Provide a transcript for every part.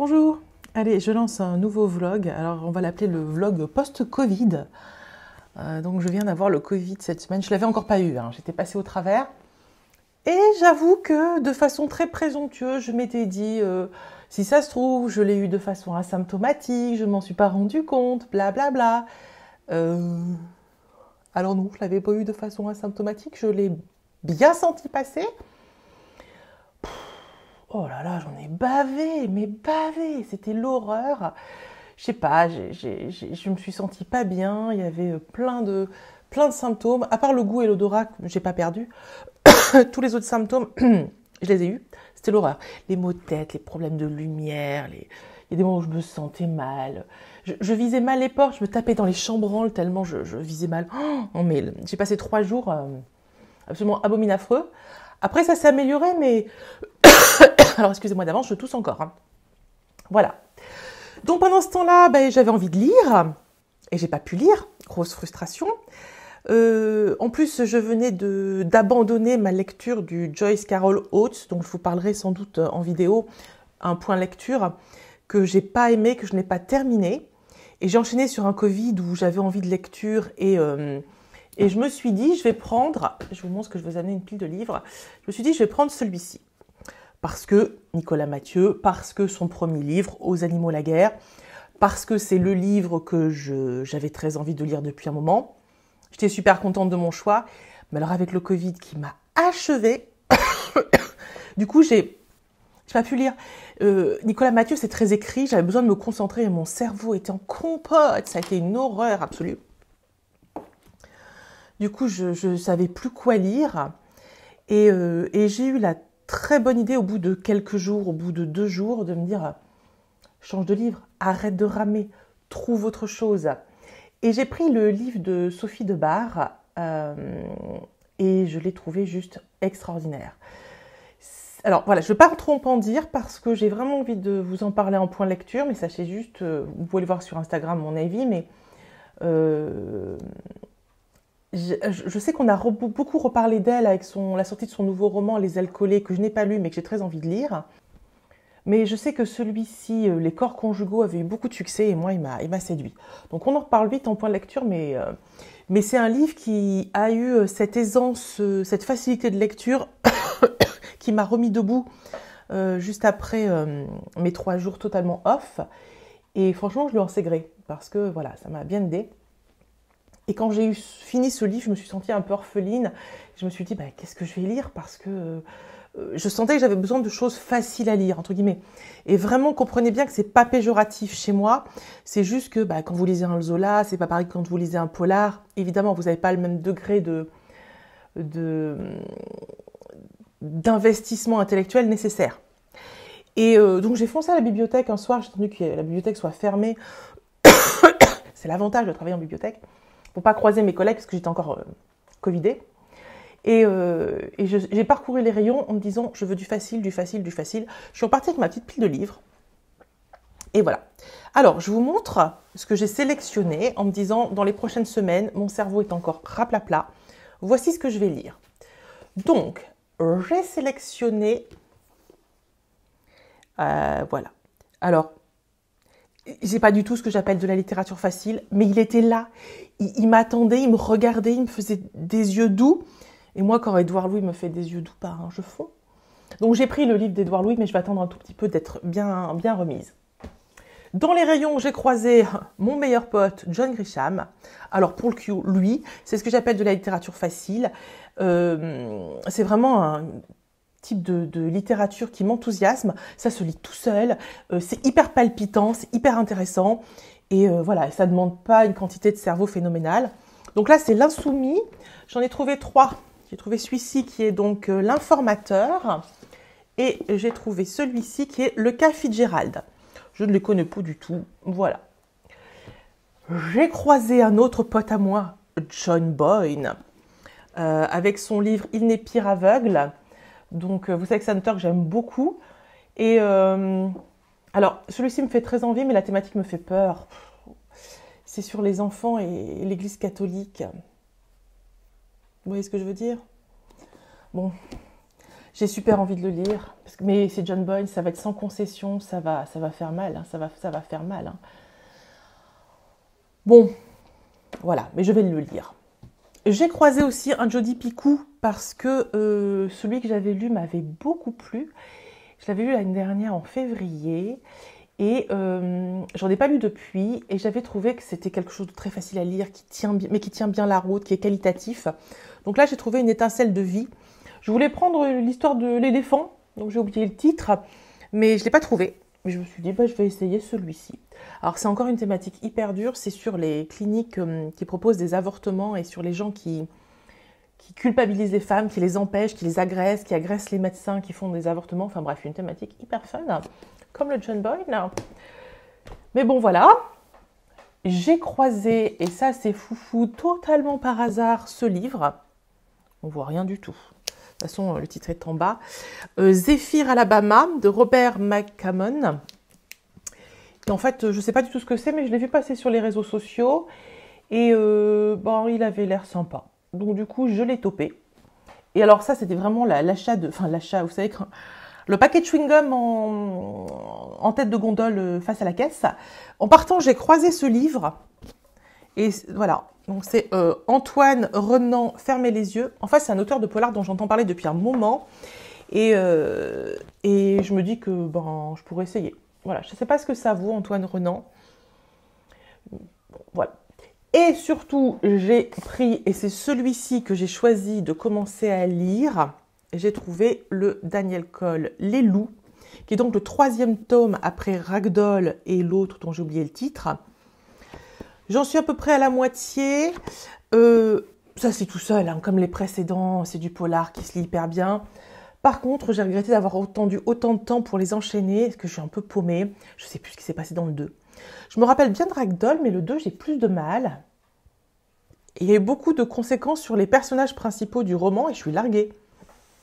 Bonjour, allez, je lance un nouveau vlog. Alors, on va l'appeler le vlog post-Covid. Donc, je viens d'avoir le Covid cette semaine. Je l'avais encore pas eu, hein. J'étais passée au travers. Et j'avoue que de façon très présomptueuse, je m'étais dit, si ça se trouve, je l'ai eu de façon asymptomatique, je m'en suis pas rendu compte, blablabla. Alors non, je l'avais pas eu de façon asymptomatique, je l'ai bien senti passer. Oh là là, j'en ai bavé, mais bavé, c'était l'horreur. Je sais pas, je me suis sentie pas bien, il y avait plein de symptômes. À part le goût et l'odorat, j'ai pas perdu. Tous les autres symptômes, je les ai eus. C'était l'horreur. Les maux de tête, les problèmes de lumière, il y a des moments où je me sentais mal. Je visais mal les portes, je me tapais dans les chambranles tellement je visais mal. Oh, mais j'ai passé 3 jours absolument abominables. Après, ça s'est amélioré, mais... Alors, excusez-moi d'avance, je tousse encore. Hein. Voilà. Donc, pendant ce temps-là, j'avais envie de lire, et j'ai pas pu lire. Grosse frustration. En plus, je venais d'abandonner ma lecture du Joyce Carol Oates, donc je vous parlerai sans doute en vidéo, un point lecture que j'ai pas aimé, que je n'ai pas terminé. Et j'ai enchaîné sur un Covid où j'avais envie de lecture et je me suis dit, je vais prendre, je vous montre que je vous amener une pile de livres, je me suis dit, je vais prendre celui-ci. Parce que Nicolas Mathieu, parce que son premier livre, Aux animaux la guerre, parce que c'est le livre que j'avais très envie de lire depuis un moment. J'étais super contente de mon choix. Mais alors avec le Covid qui m'a achevée, du coup, j'ai pas pu lire. Nicolas Mathieu, c'est très écrit, j'avais besoin de me concentrer et mon cerveau était en compote. Ça a été une horreur absolue. Du coup, je savais plus quoi lire. Et j'ai eu la très bonne idée au bout de quelques jours, au bout de 2 jours, de me dire change de livre, arrête de ramer, trouve autre chose. Et j'ai pris le livre de Sophie Debar et je l'ai trouvé juste extraordinaire. Alors voilà, je ne vais pas trop en dire parce que j'ai vraiment envie de vous en parler en point lecture, mais sachez juste, vous pouvez le voir sur Instagram mon avis, mais je sais qu'on a beaucoup reparlé d'elle avec la sortie de son nouveau roman Les ailes collées, que je n'ai pas lu mais que j'ai très envie de lire. Mais je sais que celui-ci, Les corps conjugaux, avait eu beaucoup de succès et moi, il m'a séduit. Donc on en reparle vite en point de lecture, mais c'est un livre qui a eu cette aisance, cette facilité de lecture qui m'a remis debout juste après mes 3 jours totalement off. Et franchement, je lui en sais gré parce que voilà, ça m'a bien aidé. Et quand j'ai fini ce livre, je me suis sentie un peu orpheline. Je me suis dit, qu'est-ce que je vais lire parce que... je sentais que j'avais besoin de choses faciles à lire, entre guillemets. Et vraiment, comprenez bien que c'est pas péjoratif chez moi. C'est juste que quand vous lisez un Zola, c'est pas pareil que quand vous lisez un polar. Évidemment, vous n'avez pas le même degré d'investissement intellectuel nécessaire. Et donc, j'ai foncé à la bibliothèque un soir. J'ai attendu que la bibliothèque soit fermée. C'est l'avantage de travailler en bibliothèque. Pour pas croiser mes collègues, parce que j'étais encore covidée. Et j'ai parcouru les rayons en me disant, je veux du facile, du facile, du facile. Je suis repartie avec ma petite pile de livres. Et voilà. Alors, je vous montre ce que j'ai sélectionné en me disant, dans les prochaines semaines, mon cerveau est encore raplapla. Voici ce que je vais lire. Donc, j'ai sélectionné... voilà. Alors, c'est pas du tout ce que j'appelle de la littérature facile, mais il était là. Il m'attendait, il me regardait, il me faisait des yeux doux. Et moi, quand Édouard Louis me fait des yeux doux, je fonds. Donc j'ai pris le livre d'Édouard Louis, mais je vais attendre un tout petit peu d'être bien remise. Dans les rayons, j'ai croisé mon meilleur pote, John Grisham. Alors pour le coup, lui, c'est ce que j'appelle de la littérature facile. C'est vraiment un type de littérature qui m'enthousiasme. Ça se lit tout seul. C'est hyper palpitant, c'est hyper intéressant. Et voilà, ça ne demande pas une quantité de cerveau phénoménale. Donc là, c'est l'Insoumis. J'en ai trouvé 3. J'ai trouvé celui-ci qui est donc L'Informateur. Et j'ai trouvé celui-ci qui est Le cas Fitzgerald. Je ne les connais pas du tout. Voilà. J'ai croisé un autre pote à moi, John Boyne, avec son livre Il n'est pire aveugle. Donc, vous savez que c'est un auteur que j'aime beaucoup. Et alors, celui-ci me fait très envie, mais la thématique me fait peur. C'est sur les enfants et l'Église catholique. Vous voyez ce que je veux dire? Bon, J'ai super envie de le lire, mais c'est John Boyne, ça va être sans concession, ça va faire mal, hein, ça va faire mal. Hein. Bon, voilà, mais je vais le lire. J'ai croisé aussi un Jodi Picoult parce que celui que j'avais lu m'avait beaucoup plu. Je l'avais lu l'année dernière en février et j'en ai pas lu depuis et j'avais trouvé que c'était quelque chose de très facile à lire, mais qui tient bien la route, qui est qualitatif. Donc là, j'ai trouvé une étincelle de vie. Je voulais prendre l'histoire de l'éléphant, donc j'ai oublié le titre, mais je ne l'ai pas trouvé. Je me suis dit, je vais essayer celui-ci. Alors c'est encore une thématique hyper dure, c'est sur les cliniques qui proposent des avortements et sur les gens qui culpabilisent les femmes, qui les empêchent, qui les agressent, qui agressent les médecins qui font des avortements. Enfin bref, une thématique hyper fun, comme le John Boyne. Mais bon voilà, j'ai croisé, et ça c'est foufou, totalement par hasard, ce livre. On voit rien du tout. De toute façon, le titre est en bas. Zephyr Alabama de Robert McCammon. Et en fait, je ne sais pas du tout ce que c'est, mais je l'ai vu passer sur les réseaux sociaux. Et il avait l'air sympa. Donc du coup, je l'ai topé. Et alors ça, c'était vraiment l'achat, vous savez, le paquet de chewing-gum en tête de gondole face à la caisse. En partant, j'ai croisé ce livre. Et voilà, donc c'est Antoine Renan, Fermez les yeux. En fait, c'est un auteur de polar dont j'entends parler depuis un moment. Et je me dis que je pourrais essayer. Voilà, je ne sais pas ce que ça vaut, Antoine Renan. Voilà. Et surtout, j'ai pris, et c'est celui-ci que j'ai choisi de commencer à lire, j'ai trouvé le Daniel Cole, Les Loups, qui est donc le 3e tome après Ragdoll et l'autre dont j'ai oublié le titre. J'en suis à peu près à la moitié. Ça, c'est tout seul, hein, comme les précédents, c'est du polar qui se lit hyper bien. Par contre, j'ai regretté d'avoir attendu autant de temps pour les enchaîner, parce que je suis un peu paumée. Je ne sais plus ce qui s'est passé dans le 2. Je me rappelle bien de Ragdoll, mais le 2, j'ai plus de mal. Il y a eu beaucoup de conséquences sur les personnages principaux du roman, et je suis larguée.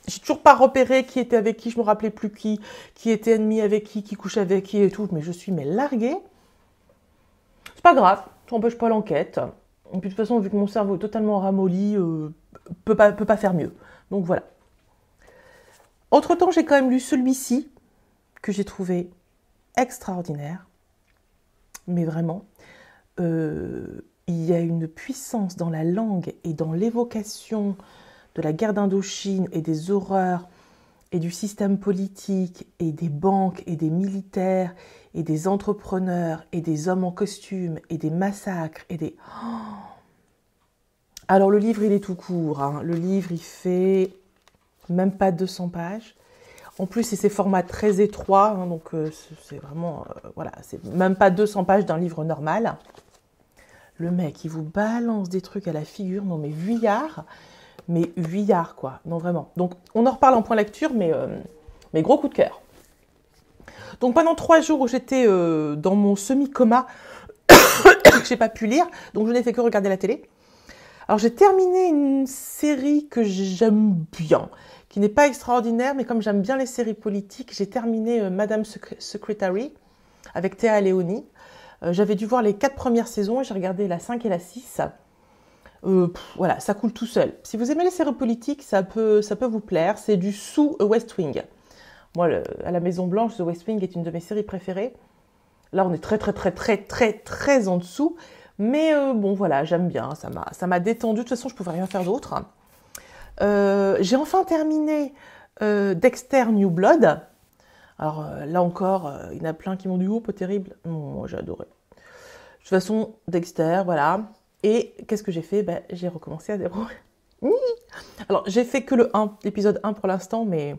J'ai toujours pas repéré qui était avec qui, je me rappelais plus qui était ennemi avec qui couchait avec qui et tout, mais je suis larguée. C'est pas grave, ça n'empêche pas l'enquête. Et puis de toute façon, vu que mon cerveau est totalement ramolli, peut pas faire mieux. Donc voilà. Entre-temps, j'ai quand même lu celui-ci, que j'ai trouvé extraordinaire. Mais vraiment, il y a une puissance dans la langue et dans l'évocation de la guerre d'Indochine et des horreurs et du système politique et des banques et des militaires et des entrepreneurs et des hommes en costume et des massacres et des... Alors le livre, il est tout court. Hein. Le livre, il fait même pas 200 pages. En plus, c'est ces formats très étroits, hein, donc c'est vraiment... voilà, c'est même pas 200 pages d'un livre normal. Le mec, il vous balance des trucs à la figure, non mais Vuillard, quoi, non vraiment. Donc, on en reparle en point lecture, mais gros coup de cœur. Donc, pendant 3 jours où j'étais dans mon semi-coma, j'ai pas pu lire, donc je n'ai fait que regarder la télé. Alors, j'ai terminé une série que j'aime bien, qui n'est pas extraordinaire, mais comme j'aime bien les séries politiques, j'ai terminé Madame Secretary avec Théa Leoni. J'avais dû voir les 4 premières saisons et j'ai regardé la 5 et la 6. Voilà, ça coule tout seul. Si vous aimez les séries politiques, ça peut vous plaire. C'est du sous West Wing. Moi, à la Maison Blanche, The West Wing est une de mes séries préférées. Là, on est très en dessous. Mais bon, voilà, j'aime bien. Ça m'a détendu. De toute façon, je ne pouvais rien faire d'autre. J'ai enfin terminé Dexter New Blood. Alors là encore, il y en a plein qui m'ont dit « Oh, pas terrible ». Moi, j'ai adoré. De toute façon, Dexter, voilà. Et qu'est-ce que j'ai fait ? J'ai recommencé à zéro. Alors, j'ai fait que l'épisode 1 pour l'instant, mais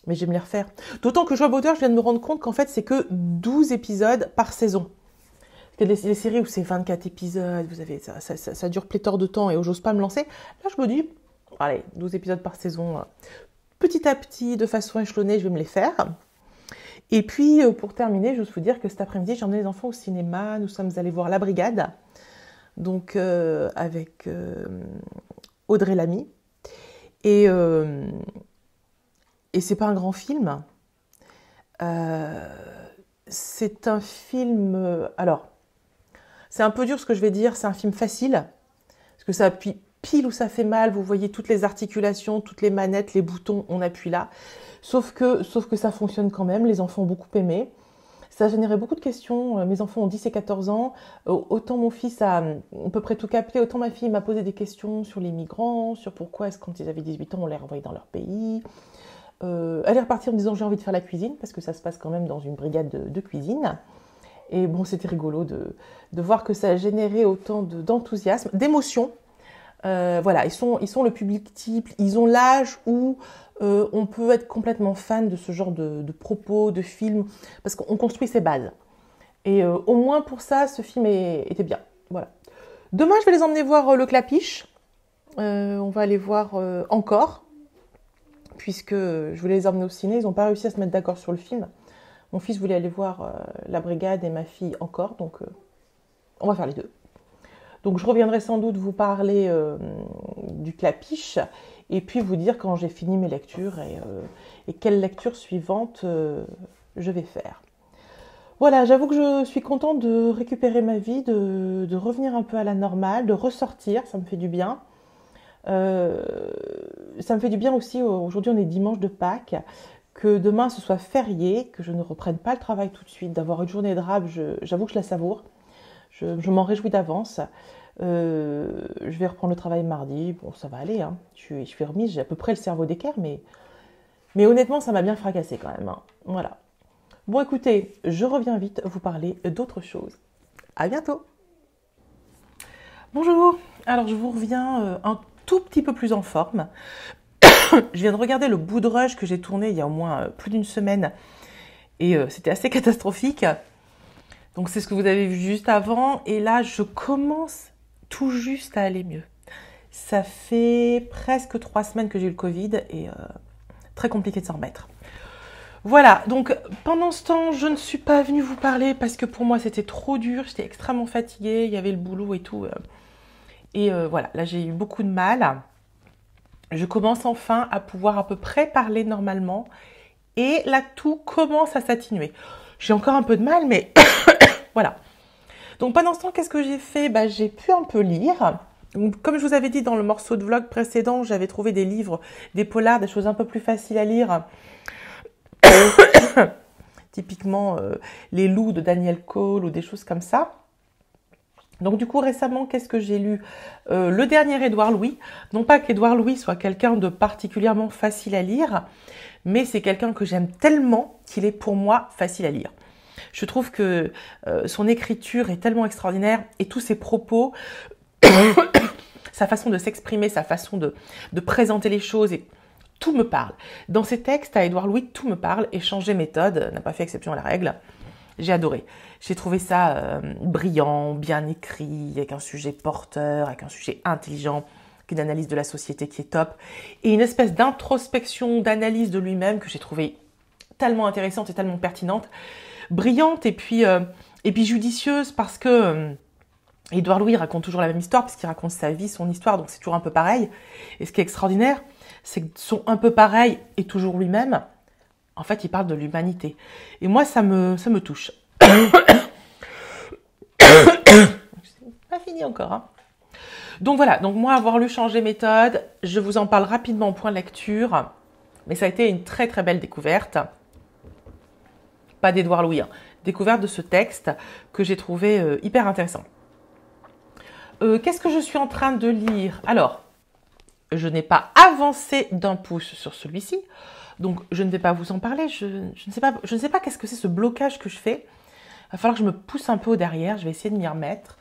j'aime les refaire. D'autant que Job Auteur, je viens de me rendre compte qu'en fait, c'est que 12 épisodes par saison. Parce que les séries où c'est 24 épisodes, vous avez ça dure pléthore de temps et j'ose pas me lancer. Là, je me dis, allez, 12 épisodes par saison. Petit à petit, de façon échelonnée, je vais me les faire. Et puis, pour terminer, j'ose vous dire que cet après-midi, j'ai emmené les enfants au cinéma. Nous sommes allés voir La Brigade, donc avec Audrey Lamy. Et c'est pas un grand film. C'est un film... alors, c'est un peu dur ce que je vais dire. C'est un film facile, parce que ça appuie pile où ça fait mal, vous voyez toutes les articulations, toutes les manettes, les boutons, on appuie là. Sauf que ça fonctionne quand même, les enfants ont beaucoup aimé. Ça a généré beaucoup de questions. Mes enfants ont 10 et 14 ans. Autant mon fils a à peu près tout capté, autant ma fille m'a posé des questions sur les migrants, sur pourquoi est-ce quand ils avaient 18 ans, on les renvoyait dans leur pays. Elle est repartie en me disant j'ai envie de faire la cuisine, parce que ça se passe quand même dans une brigade de cuisine. Et bon, c'était rigolo de voir que ça a généré autant d'enthousiasme, d'émotion. Voilà, ils sont le public type, ils ont l'âge où on peut être complètement fan de ce genre de propos, de films, parce qu'on construit ses bases. Et au moins pour ça, ce film était bien. Voilà. Demain, je vais les emmener voir Le Clapiche. On va aller voir encore, puisque je voulais les emmener au ciné. Ils n'ont pas réussi à se mettre d'accord sur le film. Mon fils voulait aller voir La Brigade et ma fille encore, donc on va faire les deux. Donc je reviendrai sans doute vous parler du Clapiche et puis vous dire quand j'ai fini mes lectures et quelle lecture suivante je vais faire. Voilà, j'avoue que je suis contente de récupérer ma vie, de revenir un peu à la normale, de ressortir, ça me fait du bien. Ça me fait du bien aussi, aujourd'hui on est dimanche de Pâques, que demain ce soit férié, que je ne reprenne pas le travail tout de suite, d'avoir une journée de rab, j'avoue que je la savoure. Je m'en réjouis d'avance. Je vais reprendre le travail mardi. Bon, ça va aller. Hein. Je suis remise. J'ai à peu près le cerveau d'équerre, mais honnêtement, ça m'a bien fracassé quand même. Hein. Voilà. Bon, écoutez, je reviens vite vous parler d'autres choses. À bientôt. Bonjour. Alors, je vous reviens un tout petit peu plus en forme. Je viens de regarder le bout de rush que j'ai tourné il y a au moins plus d'une semaine. Et c'était assez catastrophique. Donc c'est ce que vous avez vu juste avant. Et là, je commence tout juste à aller mieux. Ça fait presque 3 semaines que j'ai eu le Covid et très compliqué de s'en remettre. Voilà, donc pendant ce temps, je ne suis pas venue vous parler parce que pour moi, c'était trop dur. J'étais extrêmement fatiguée, il y avait le boulot et tout. Et voilà, là, j'ai eu beaucoup de mal. Je commence enfin à pouvoir à peu près parler normalement. Et là, tout commence à s'atténuer. J'ai encore un peu de mal, mais voilà. Donc pendant ce temps, qu'est-ce que j'ai fait? J'ai pu un peu lire. Donc, comme je vous avais dit dans le morceau de vlog précédent, j'avais trouvé des livres, des polars, des choses un peu plus faciles à lire. Typiquement Les Loups de Daniel Cole ou des choses comme ça. Donc du coup, récemment, qu'est-ce que j'ai lu? Le dernier Édouard Louis. Non pas qu'Édouard Louis soit quelqu'un de particulièrement facile à lire, mais c'est quelqu'un que j'aime tellement qu'il est pour moi facile à lire. Je trouve que son écriture est tellement extraordinaire et tous ses propos, sa façon de s'exprimer, sa façon de présenter les choses, et tout me parle. Dans ses textes, à Édouard Louis, tout me parle et changer méthode n'a pas fait exception à la règle. J'ai adoré. J'ai trouvé ça brillant, bien écrit, avec un sujet porteur, avec un sujet intelligent, une analyse de la société qui est top, et une espèce d'introspection, d'analyse de lui-même que j'ai trouvé tellement intéressante et tellement pertinente, brillante et puis judicieuse, parce que Édouard Louis raconte toujours la même histoire, parce qu'il raconte sa vie, son histoire, donc c'est toujours un peu pareil. Et ce qui est extraordinaire, c'est que son un peu pareil est toujours lui-même. En fait, il parle de l'humanité. Et moi, ça me touche. C'est pas fini encore, hein. Donc voilà, donc moi, avoir lu Changer méthode, je vous en parle rapidement au point lecture, mais ça a été une très très belle découverte. Pas d'Édouard Louis, hein. Découverte de ce texte que j'ai trouvé hyper intéressant. Qu'est-ce que je suis en train de lire? Alors, je n'ai pas avancé d'un pouce sur celui-ci, donc je ne vais pas vous en parler. Je ne sais pas qu'est-ce que c'est ce blocage que je fais. Il va falloir que je me pousse un peu au derrière, je vais essayer de m'y remettre.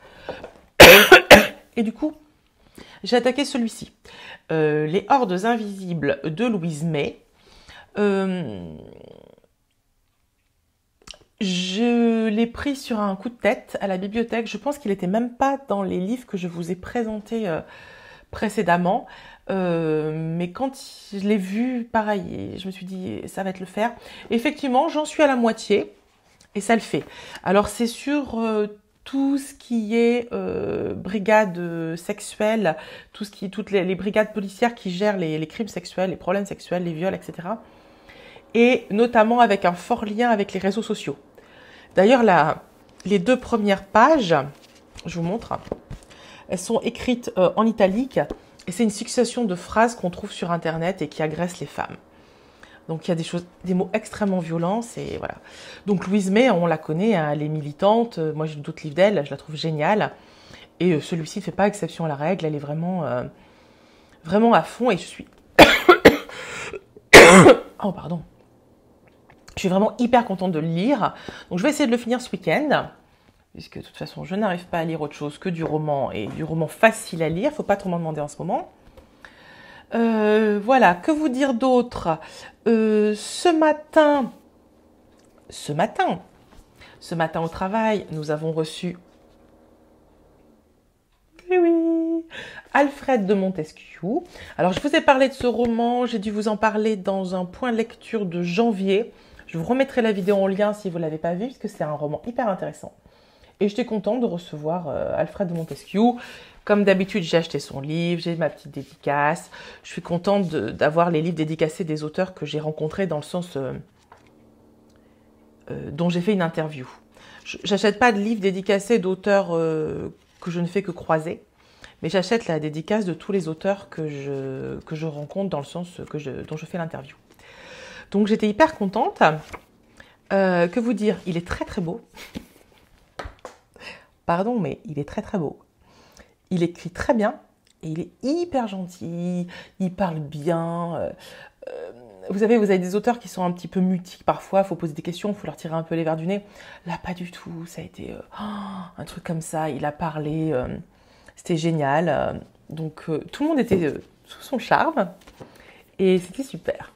Et du coup, j'ai attaqué celui-ci. Les Hordes invisibles de Louise May. Je l'ai pris sur un coup de tête à la bibliothèque. Je pense qu'il n'était même pas dans les livres que je vous ai présentés précédemment. Mais quand je l'ai vu, pareil, je me suis dit, ça va être le faire. Effectivement, j'en suis à la moitié et ça le fait. Alors, c'est sur tout ce qui est brigade sexuelle, toutes les brigades policières qui gèrent les crimes sexuels, les problèmes sexuels, les viols, etc. Et notamment avec un fort lien avec les réseaux sociaux. D'ailleurs, les 2 premières pages, je vous montre, elles sont écrites en italique Et c'est une succession de phrases qu'on trouve sur Internet et qui agressent les femmes. Donc il y a des mots extrêmement violents, et voilà. Donc Louise May, on la connaît, hein, elle est militante. Moi j'ai d'autres livres d'elle, je la trouve géniale. Et celui-ci ne fait pas exception à la règle, elle est vraiment, vraiment à fond. Et je suis... oh pardon. Je suis vraiment hyper contente de le lire. Donc je vais essayer de le finir ce week-end. Puisque de toute façon je n'arrive pas à lire autre chose que du roman. Et du roman facile à lire, il ne faut pas trop m'en demander en ce moment. Voilà, que vous dire d'autre? Ce matin au travail, nous avons reçu, eh oui, Alfred de Montesquieu. Alors, je vous ai parlé de ce roman, j'ai dû vous en parler dans un point lecture de janvier. Je vous remettrai la vidéo en lien si vous ne l'avez pas vu, parce que c'est un roman hyper intéressant. Et j'étais contente de recevoir Alfred de Montesquieu. Comme d'habitude, j'ai acheté son livre, j'ai ma petite dédicace. Je suis contente d'avoir les livres dédicacés des auteurs que j'ai rencontrés dans le sens dont j'ai fait une interview. J'achète pas de livres dédicacés d'auteurs que je ne fais que croiser, mais j'achète la dédicace de tous les auteurs que je rencontre dans le sens dont je fais l'interview. Donc j'étais hyper contente. Que vous dire, il est très très beau. Pardon, mais il est très très beau. Il écrit très bien et il est hyper gentil, il parle bien. Vous savez, vous avez des auteurs qui sont un petit peu mutiques parfois, il faut poser des questions, il faut leur tirer un peu les verres du nez. Là, pas du tout, ça a été un truc comme ça, il a parlé, c'était génial. Donc tout le monde était sous son charme et c'était super.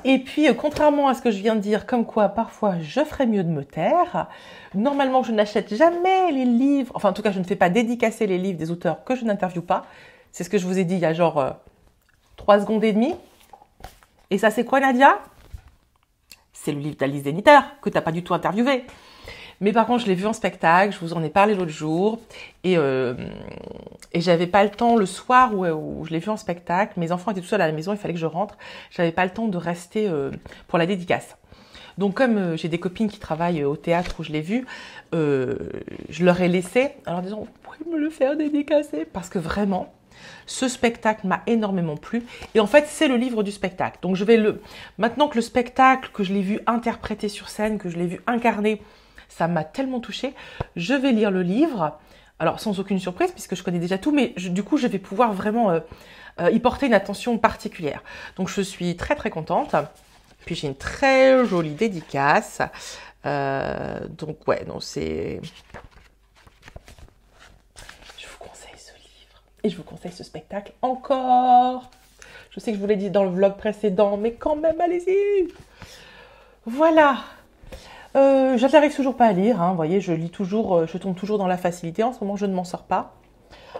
Et puis, contrairement à ce que je viens de dire, comme quoi parfois je ferais mieux de me taire, normalement je n'achète jamais les livres, enfin en tout cas je ne fais pas dédicacer les livres des auteurs que je n'interviewe pas. C'est ce que je vous ai dit il y a genre 3 secondes et demie. Et ça c'est quoi Nadia? C'est le livre d'Alice Zeniter que tu n'as pas du tout interviewé. Mais par contre je l'ai vu en spectacle, je vous en ai parlé l'autre jour. Et j'avais pas le temps le soir où je l'ai vu en spectacle. Mes enfants étaient tout seuls à la maison, il fallait que je rentre. J'avais pas le temps de rester pour la dédicace. Donc comme j'ai des copines qui travaillent au théâtre où je l'ai vu, je leur ai laissé en leur disant « Vous pouvez me le faire dédicacer ?» Parce que vraiment, ce spectacle m'a énormément plu. Et en fait, c'est le livre du spectacle. Donc maintenant que le spectacle, que je l'ai vu interprété sur scène, que je l'ai vu incarné, ça m'a tellement touchée, je vais lire le livre. Alors, sans aucune surprise, puisque je connais déjà tout, mais du coup, je vais pouvoir vraiment y porter une attention particulière. Donc, je suis très, très contente. Puis, j'ai une très jolie dédicace. Donc, ouais, non, c'est... Je vous conseille ce livre. Et je vous conseille ce spectacle encore. Je sais que je vous l'ai dit dans le vlog précédent, mais quand même, allez-y. Voilà. Je n'arrive toujours pas à lire, hein. Vous voyez, je lis toujours, je tombe toujours dans la facilité. En ce moment, je ne m'en sors pas.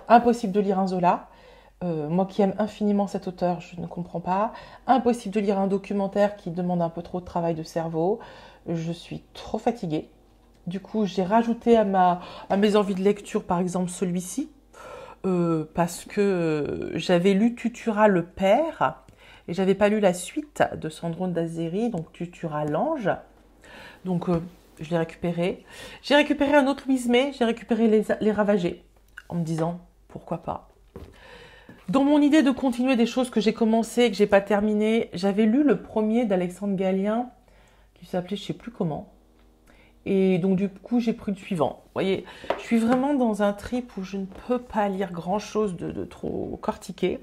Impossible de lire un Zola. Moi qui aime infiniment cet auteur, je ne comprends pas. Impossible de lire un documentaire qui demande un peu trop de travail de cerveau. Je suis trop fatiguée. Du coup, j'ai rajouté à mes envies de lecture, par exemple, celui-ci. Parce que j'avais lu Tutura le père et j'avais pas lu la suite de Sandrone d'Azeri, donc Tutura l'ange. Donc, je l'ai récupéré. J'ai récupéré un autre Louise May. J'ai récupéré les Ravagés. En me disant, pourquoi pas. Dans mon idée de continuer des choses que j'ai commencé et que j'ai pas terminé, j'avais lu le premier d'Alexandre Galien, qui s'appelait je sais plus comment. Et donc, du coup, j'ai pris le suivant. Vous voyez, je suis vraiment dans un trip où je ne peux pas lire grand-chose de trop cortiqué.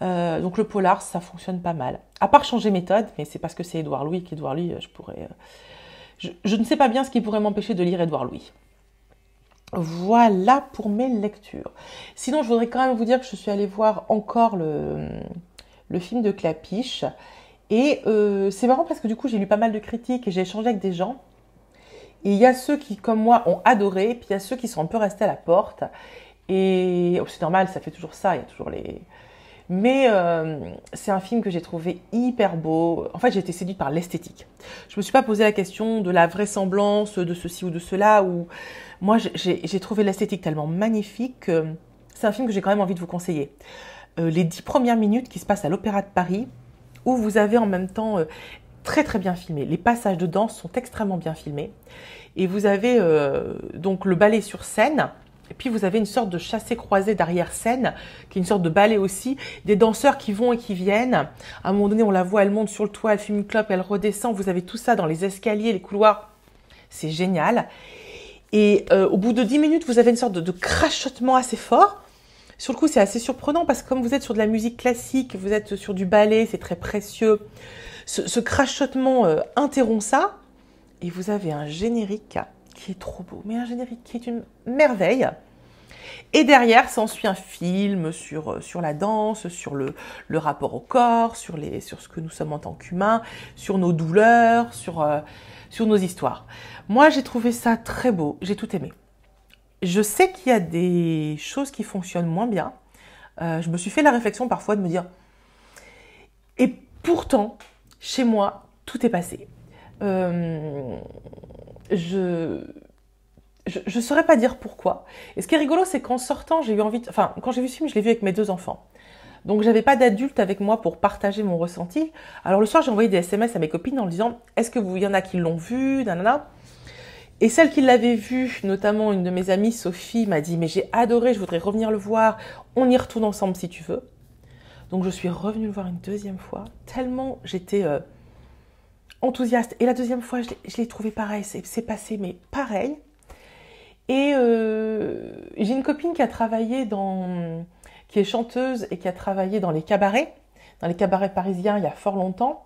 Donc, le polar, ça fonctionne pas mal. À part changer méthode, mais c'est parce que c'est Édouard Louis qu'Édouard Louis, je pourrais... Je ne sais pas bien ce qui pourrait m'empêcher de lire Édouard Louis. Voilà pour mes lectures. Sinon, je voudrais quand même vous dire que je suis allée voir encore le film de Clapiche. Et c'est marrant parce que du coup, j'ai lu pas mal de critiques et j'ai échangé avec des gens. Et il y a ceux qui, comme moi, ont adoré. Puis il y a ceux qui sont un peu restés à la porte. Et c'est normal, ça fait toujours ça. Il y a toujours les... Mais c'est un film que j'ai trouvé hyper beau. En fait, j'ai été séduite par l'esthétique. Je me suis pas posé la question de la vraisemblance de ceci ou de cela. Ou moi, j'ai trouvé l'esthétique tellement magnifique que c'est un film que j'ai quand même envie de vous conseiller. Les 10 premières minutes qui se passent à l'Opéra de Paris, où vous avez en même temps très très bien filmé. Les passages de danse sont extrêmement bien filmés. Et vous avez donc le ballet sur scène. Et puis vous avez une sorte de chassé-croisé d'arrière-scène, qui est une sorte de ballet aussi, des danseurs qui vont et qui viennent. À un moment donné, on la voit, elle monte sur le toit, elle fume une clope, elle redescend. Vous avez tout ça dans les escaliers, les couloirs. C'est génial. Et au bout de 10 minutes, vous avez une sorte de crachotement assez fort. Sur le coup, c'est assez surprenant parce que comme vous êtes sur de la musique classique, vous êtes sur du ballet, c'est très précieux. Ce crachotement interrompt ça. Et vous avez un générique qui est trop beau, mais un générique qui est une merveille. Et derrière, s'ensuit un film sur la danse, sur le rapport au corps, sur ce que nous sommes en tant qu'humains, sur nos douleurs, sur nos histoires. Moi, j'ai trouvé ça très beau, j'ai tout aimé. Je sais qu'il y a des choses qui fonctionnent moins bien. Je me suis fait la réflexion parfois de me dire, et pourtant, chez moi, tout est passé. Je saurais pas dire pourquoi. Et ce qui est rigolo, c'est qu'en sortant, j'ai eu envie quand j'ai vu ce film, je l'ai vu avec mes 2 enfants. Donc, j'avais pas d'adulte avec moi pour partager mon ressenti. Alors, le soir, j'ai envoyé des SMS à mes copines en disant, est-ce que il y en a qui l'ont vu, nanana. Et celle qui l'avait vu, notamment une de mes amies, Sophie, m'a dit, mais j'ai adoré, je voudrais revenir le voir. On y retourne ensemble si tu veux. Donc, je suis revenue le voir une 2e fois, tellement j'étais enthousiaste. Et la 2e fois, je l'ai trouvé pareil, c'est passé, mais pareil. Et j'ai une copine qui est chanteuse et qui a travaillé dans les cabarets parisiens il y a fort longtemps.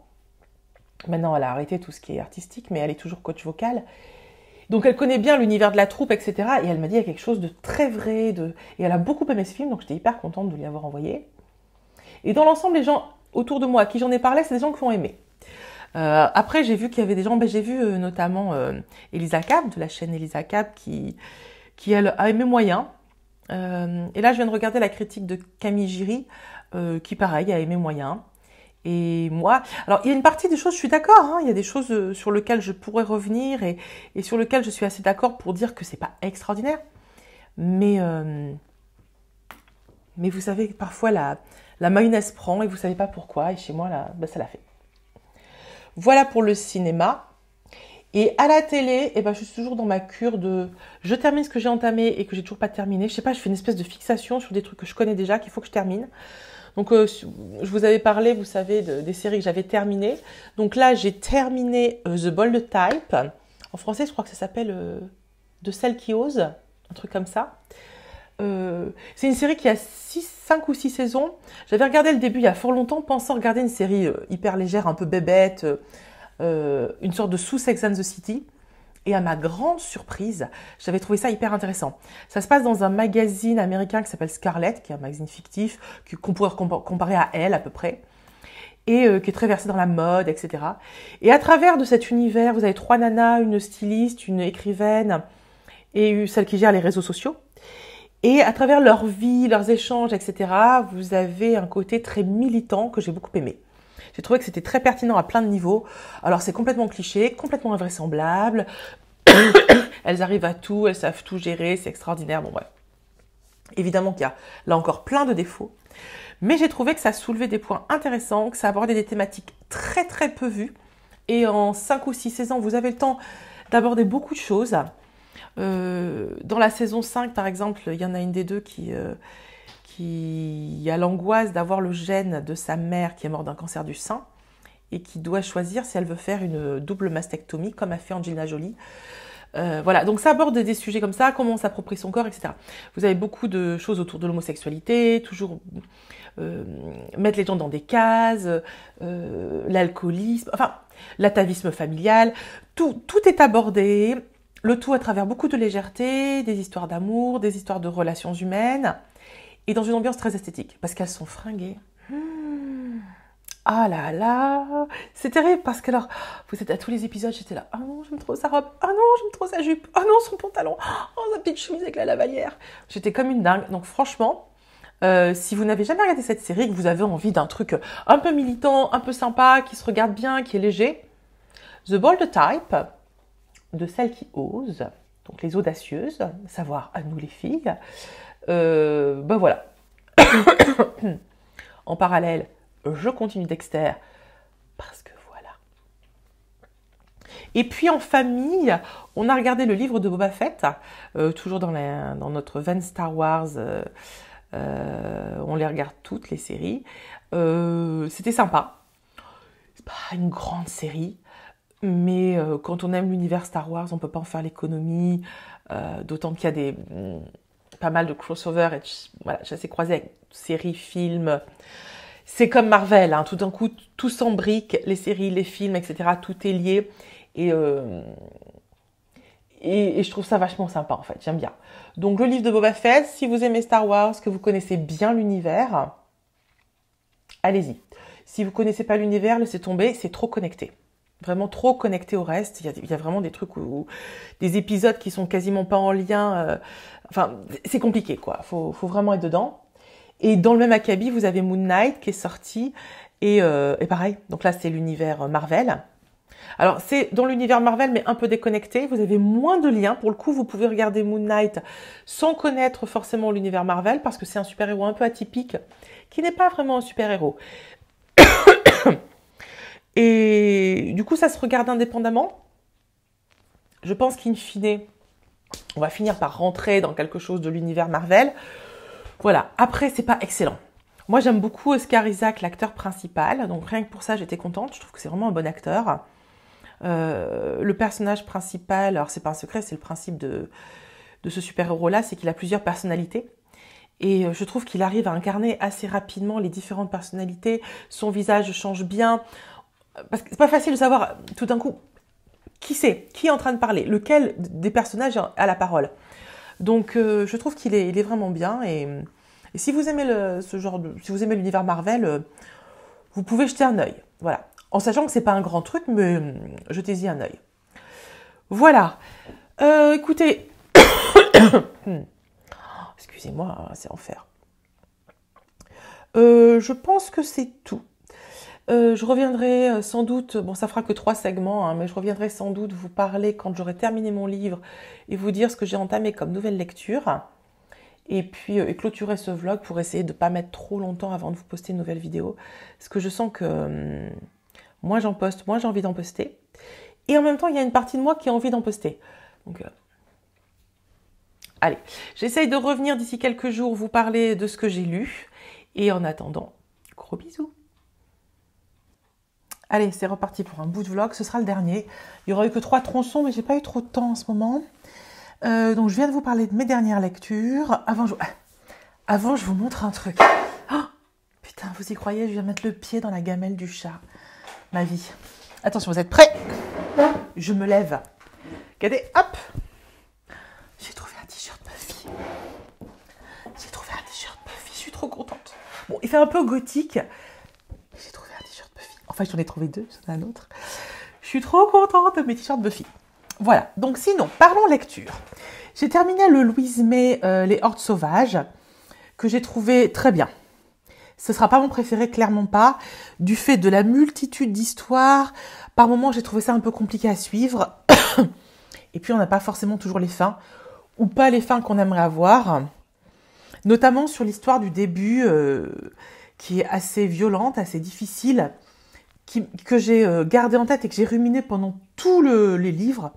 Maintenant, elle a arrêté tout ce qui est artistique, mais elle est toujours coach vocal. Donc, elle connaît bien l'univers de la troupe, etc. Et elle m'a dit, il y a quelque chose de très vrai. Et elle a beaucoup aimé ce film, donc j'étais hyper contente de lui avoir envoyé. Et dans l'ensemble, les gens autour de moi à qui j'en ai parlé, c'est des gens qui ont aimé. Après, j'ai vu qu'il y avait des gens, j'ai vu notamment Elisa Cap, de la chaîne Elisa Cap, qui elle, a aimé moyen. Et là, je viens de regarder la critique de Camille Giry, qui, pareil, a aimé moyen. Et moi, alors il y a une partie des choses, je suis d'accord, hein, il y a des choses sur lesquelles je pourrais revenir et sur lesquelles je suis assez d'accord pour dire que c'est pas extraordinaire. Mais vous savez, parfois la mayonnaise prend et vous savez pas pourquoi. Et chez moi, là, ça l'a fait. Voilà pour le cinéma. Et à la télé, je suis toujours dans ma cure de... Je termine ce que j'ai entamé et que j'ai toujours pas terminé. Je sais pas, je fais une espèce de fixation sur des trucs que je connais déjà, qu'il faut que je termine. Donc, je vous avais parlé, vous savez, des séries que j'avais terminées. Donc là, j'ai terminé The Bold Type. En français, je crois que ça s'appelle De celle qui ose, un truc comme ça. C'est une série qui a 5 ou 6 saisons. J'avais regardé le début il y a fort longtemps, pensant regarder une série hyper légère, un peu bébête, une sorte de sous Sex and the City. Et à ma grande surprise, j'avais trouvé ça hyper intéressant. Ça se passe dans un magazine américain qui s'appelle Scarlet, qui est un magazine fictif, qu'on pourrait comparer à Elle à peu près, et qui est très versé dans la mode, etc. Et à travers de cet univers, vous avez 3 nanas, une styliste, une écrivaine, et celle qui gère les réseaux sociaux. Et à travers leur vie, leurs échanges, etc., vous avez un côté très militant que j'ai beaucoup aimé. J'ai trouvé que c'était très pertinent à plein de niveaux. Alors c'est complètement cliché, complètement invraisemblable. Elles arrivent à tout, elles savent tout gérer, c'est extraordinaire. Bon bref. Évidemment qu'il y a là encore plein de défauts. Mais j'ai trouvé que ça soulevait des points intéressants, que ça abordait des thématiques très très peu vues. Et en 5 ou 6 saisons, vous avez le temps d'aborder beaucoup de choses. Dans la saison 5, par exemple, il y en a une des deux qui a l'angoisse d'avoir le gène de sa mère qui est morte d'un cancer du sein et qui doit choisir si elle veut faire une double mastectomie, comme a fait Angelina Jolie. Voilà, donc ça aborde des sujets comme ça, comment s'approprier son corps, etc. Vous avez beaucoup de choses autour de l'homosexualité, toujours mettre les gens dans des cases, l'alcoolisme, enfin, l'atavisme familial, tout est abordé, le tout à travers beaucoup de légèreté, des histoires d'amour, des histoires de relations humaines, et dans une ambiance très esthétique, parce qu'elles sont fringuées. Ah là là, c'est terrible parce que alors, vous êtes à tous les épisodes, j'étais là, ah non, j'aime trop sa robe, ah non, j'aime trop sa jupe, ah non, son pantalon, oh, sa petite chemise avec la lavalière. J'étais comme une dingue, donc franchement, si vous n'avez jamais regardé cette série, que vous avez envie d'un truc un peu militant, un peu sympa, qui se regarde bien, qui est léger, The Bold Type, de celles qui osent, donc les audacieuses, savoir à nous les filles, voilà. En parallèle, je continue Dexter, parce que voilà. Et puis en famille, on a regardé le livre de Boba Fett, toujours dans notre veine Star Wars. On les regarde toutes les séries. C'était sympa. C'est pas une grande série, mais quand on aime l'univers Star Wars, on peut pas en faire l'économie. D'autant qu'il y a pas mal de crossovers et voilà, chassé croisé avec séries, films. C'est comme Marvel, hein, tout d'un coup, tout s'embrique, les séries, les films, etc. Tout est lié. Et je trouve ça vachement sympa, en fait. J'aime bien. Donc, le livre de Boba Fett, si vous aimez Star Wars, que vous connaissez bien l'univers, allez-y. Si vous connaissez pas l'univers, laissez tomber, c'est trop connecté. Vraiment trop connecté au reste. Il y a vraiment des trucs des épisodes qui sont quasiment pas en lien. Enfin, c'est compliqué, quoi. Faut vraiment être dedans. Et dans le même acabit, vous avez Moon Knight qui est sorti. Et pareil, donc là, c'est l'univers Marvel. Alors, c'est dans l'univers Marvel, mais un peu déconnecté. Vous avez moins de liens. Pour le coup, vous pouvez regarder Moon Knight sans connaître forcément l'univers Marvel, parce que c'est un super-héros un peu atypique, qui n'est pas vraiment un super-héros. Et du coup, ça se regarde indépendamment. Je pense qu'in fine, on va finir par rentrer dans quelque chose de l'univers Marvel. Voilà. Après, c'est pas excellent. Moi, j'aime beaucoup Oscar Isaac, l'acteur principal. Donc, rien que pour ça, j'étais contente. Je trouve que c'est vraiment un bon acteur. Le personnage principal, alors c'est pas un secret, c'est le principe de ce super-héros-là, c'est qu'il a plusieurs personnalités. Et je trouve qu'il arrive à incarner assez rapidement les différentes personnalités. Son visage change bien. Parce que c'est pas facile de savoir tout d'un coup qui c'est, qui est en train de parler, lequel des personnages a la parole. Donc je trouve qu'il est vraiment bien. Et si vous aimez si vous aimez l'univers Marvel, vous pouvez jeter un œil. Voilà. En sachant que c'est pas un grand truc, mais jetez-y un œil. Voilà. Écoutez, excusez-moi, c'est enfer. Je pense que c'est tout. Je reviendrai sans doute, bon ça fera que 3 segments, hein, mais je reviendrai sans doute vous parler quand j'aurai terminé mon livre et vous dire ce que j'ai entamé comme nouvelle lecture. Et puis clôturer ce vlog pour essayer de ne pas mettre trop longtemps avant de vous poster une nouvelle vidéo. Parce que je sens que moins j'en poste, moins j'ai envie d'en poster. Et en même temps, il y a une partie de moi qui a envie d'en poster. Donc, allez, j'essaye de revenir d'ici quelques jours, vous parler de ce que j'ai lu. Et en attendant, gros bisous. Allez, c'est reparti pour un bout de vlog. Ce sera le dernier. Il n'y aura eu que 3 tronçons, mais j'ai pas eu trop de temps en ce moment. Donc, je viens de vous parler de mes dernières lectures. Avant, je vous montre un truc. Oh, putain, vous y croyez, je viens mettre le pied dans la gamelle du chat. Ma vie. Attention, vous êtes prêts? Je me lève. Regardez, hop. J'ai trouvé un t-shirt Buffy. J'ai trouvé un t-shirt Buffy, je suis trop contente. Bon, il fait un peu gothique. J'ai trouvé un t-shirt Buffy. Enfin, j'en ai trouvé 2, j'en ai un autre. Je suis trop contente de mes t-shirts Buffy. Voilà, donc sinon, parlons lecture. J'ai terminé le Louise May, Les Hordes Sauvages, que j'ai trouvé très bien. Ce ne sera pas mon préféré, clairement pas, du fait de la multitude d'histoires. Par moments, j'ai trouvé ça un peu compliqué à suivre. Et puis, on n'a pas forcément toujours les fins, ou pas les fins qu'on aimerait avoir. Notamment sur l'histoire du début, qui est assez violente, assez difficile, que j'ai gardé en tête et que j'ai ruminé pendant tous les livres.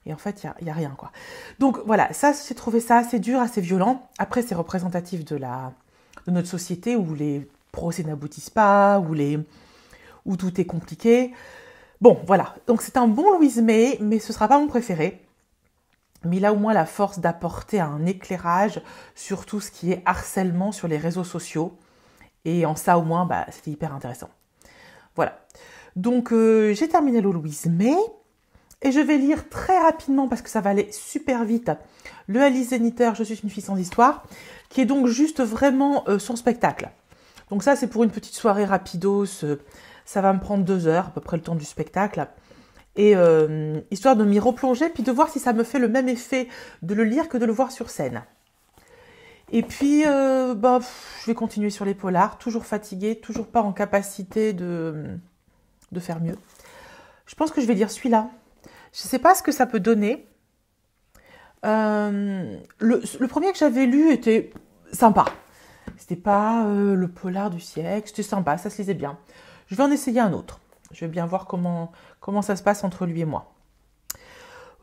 Et en fait, il y a rien, quoi. Donc voilà, ça, j'ai trouvé ça assez dur, assez violent. Après, c'est représentatif de notre société où les procès n'aboutissent pas, où tout est compliqué. Bon, voilà. Donc c'est un bon Louise May, mais ce ne sera pas mon préféré. Mais il a au moins la force d'apporter un éclairage sur tout ce qui est harcèlement sur les réseaux sociaux. Et en ça, au moins, c'était hyper intéressant. Voilà. Donc, j'ai terminé le Louise May. Et je vais lire très rapidement, parce que ça va aller super vite, le Alice Zeniter, Je suis une fille sans histoire, qui est donc juste vraiment son spectacle. Donc ça, c'est pour une petite soirée rapidos, ça va me prendre 2 heures, à peu près le temps du spectacle. Et histoire de m'y replonger, puis de voir si ça me fait le même effet de le lire que de le voir sur scène. Et puis, je vais continuer sur les polars, toujours fatiguée, toujours pas en capacité de faire mieux. Je pense que je vais lire celui-là. Je ne sais pas ce que ça peut donner. Le premier que j'avais lu était sympa. C'était pas le polar du siècle, c'était sympa, ça se lisait bien. Je vais en essayer un autre. Je vais bien voir comment ça se passe entre lui et moi.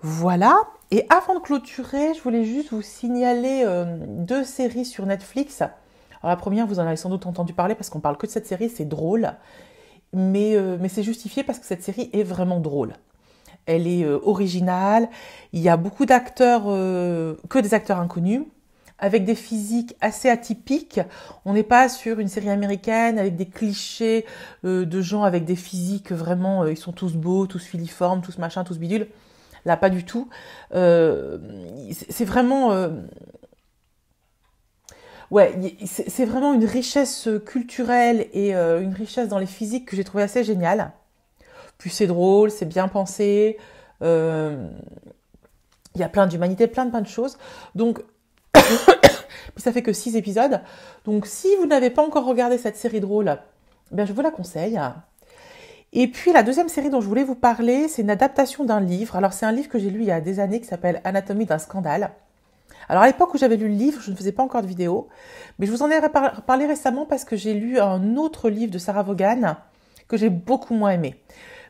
Voilà. Et avant de clôturer, je voulais juste vous signaler 2 séries sur Netflix. Alors la première, vous en avez sans doute entendu parler parce qu'on parle que de cette série, c'est drôle. Mais c'est justifié parce que cette série est vraiment drôle. Elle est originale, il y a beaucoup d'acteurs, que des acteurs inconnus, avec des physiques assez atypiques. On n'est pas sur une série américaine avec des clichés de gens avec des physiques vraiment, ils sont tous beaux, tous filiformes, tous machin, tous bidules. Là, pas du tout. C'est vraiment... ouais, c'est vraiment une richesse culturelle et une richesse dans les physiques que j'ai trouvé assez géniale. Puis c'est drôle, c'est bien pensé. Il y a plein d'humanité, plein de choses. Donc, puis ça fait que 6 épisodes. Donc, si vous n'avez pas encore regardé cette série drôle, ben je vous la conseille. Et puis, la deuxième série dont je voulais vous parler, c'est une adaptation d'un livre. Alors, c'est un livre que j'ai lu il y a des années qui s'appelle Anatomie d'un scandale. Alors, à l'époque où j'avais lu le livre, je ne faisais pas encore de vidéo. Mais je vous en ai parlé récemment parce que j'ai lu un autre livre de Sarah Vaughan que j'ai beaucoup moins aimé,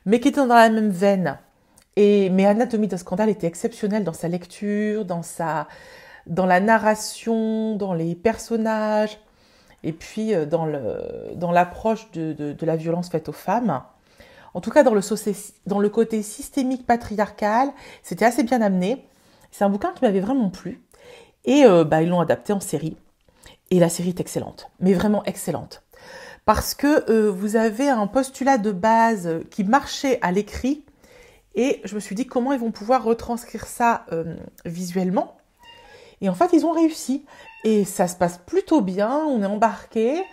mais qui était dans la même veine. Mais Anatomie d'un scandale était exceptionnel dans sa lecture, dans la narration, dans les personnages, et puis dans l'approche de la violence faite aux femmes. En tout cas, dans le côté systémique patriarcal, c'était assez bien amené. C'est un bouquin qui m'avait vraiment plu. Et ils l'ont adapté en série. Et la série est excellente, mais vraiment excellente. Parce que vous avez un postulat de base qui marchait à l'écrit. Et je me suis dit comment ils vont pouvoir retranscrire ça visuellement. Et en fait, ils ont réussi. Et ça se passe plutôt bien, on est embarqué.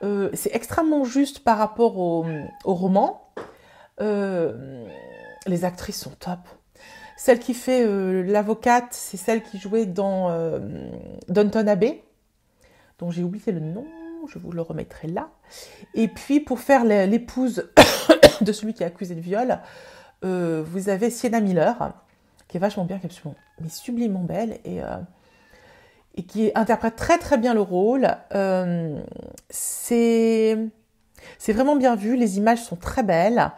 C'est extrêmement juste par rapport au roman. Les actrices sont top. Celle qui fait l'avocate, c'est celle qui jouait dans Downton Abbey, dont j'ai oublié le nom, je vous le remettrai là. Et puis, pour faire l'épouse de celui qui est accusé de viol, vous avez Sienna Miller, qui est vachement bien, qui est absolument, mais sublimement belle, et qui interprète très très bien le rôle. C'est vraiment bien vu, les images sont très belles.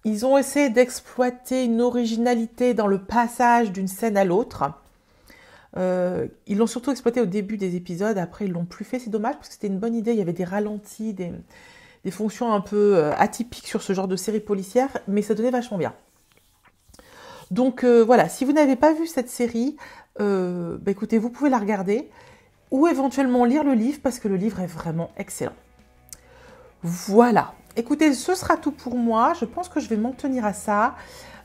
Ils ont essayé d'exploiter une originalité dans le passage d'une scène à l'autre. Ils l'ont surtout exploité au début des épisodes, après ils l'ont plus fait, c'est dommage parce que c'était une bonne idée, il y avait des ralentis, des fonctions un peu atypiques sur ce genre de série policière, mais ça donnait vachement bien. Donc voilà, si vous n'avez pas vu cette série, écoutez, vous pouvez la regarder, ou éventuellement lire le livre, parce que le livre est vraiment excellent. Voilà, écoutez, ce sera tout pour moi, je pense que je vais m'en tenir à ça.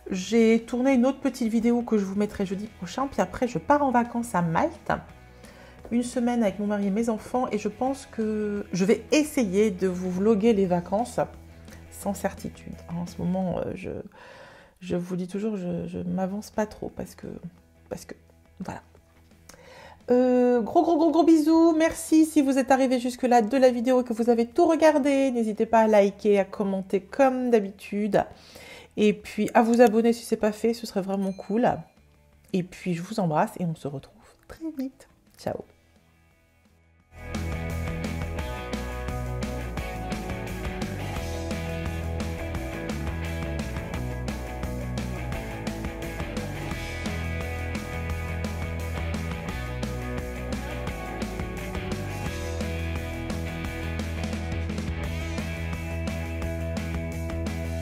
J'ai tourné une autre petite vidéo que je vous mettrai jeudi prochain, puis après je pars en vacances à Malte, une semaine avec mon mari et mes enfants, et je pense que je vais essayer de vous vlogger les vacances sans certitude. En ce moment, je vous dis toujours, je m'avance pas trop parce que voilà. Gros bisous, merci si vous êtes arrivé jusque là de la vidéo et que vous avez tout regardé. N'hésitez pas à liker, à commenter comme d'habitude. Et puis à vous abonner si ce n'est pas fait, ce serait vraiment cool. Et puis je vous embrasse et on se retrouve très vite. Ciao.